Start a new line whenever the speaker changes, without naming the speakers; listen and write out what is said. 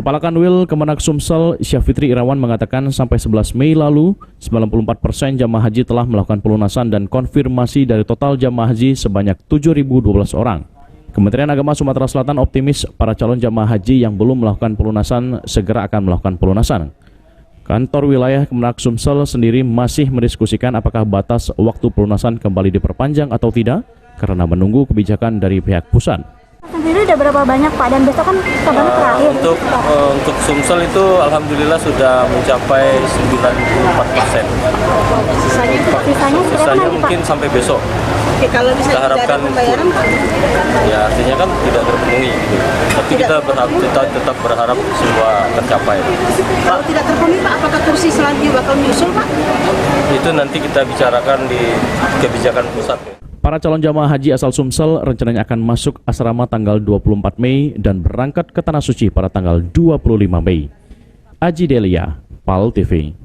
Kepala Kanwil Kemenak Sumsel, Syafitri Irawan mengatakan sampai 11 Mei lalu, 94% jamaah haji telah melakukan pelunasan dan konfirmasi dari total jamaah haji sebanyak 7.012 orang. Kementerian Agama Sumatera Selatan optimis para calon jamaah haji yang belum melakukan pelunasan segera akan melakukan pelunasan. Kantor wilayah Kemenak Sumsel sendiri masih mendiskusikan apakah batas waktu pelunasan kembali diperpanjang atau tidak karena menunggu kebijakan dari pihak pusat.
Sendiri udah berapa banyak Pak, dan besok kan kabarnya terakhir.
Untuk Sumsel itu alhamdulillah sudah mencapai 94%. Sisanya mungkin sampai besok.
Oke, kalau bisa
kita harapkan
pembayaran,
ya artinya kan tidak terpenuhi gitu. Tapi kita tetap berharap semua tercapai.
kalau tidak terpenuhi Pak, apakah kursi selanjutnya bakal menyusul Pak?
Itu nanti kita bicarakan di kebijakan pusat.
Para calon jamaah haji asal Sumsel rencananya akan masuk asrama tanggal 24 Mei dan berangkat ke Tanah Suci pada tanggal 25 Mei. Aji Delia, PAL TV.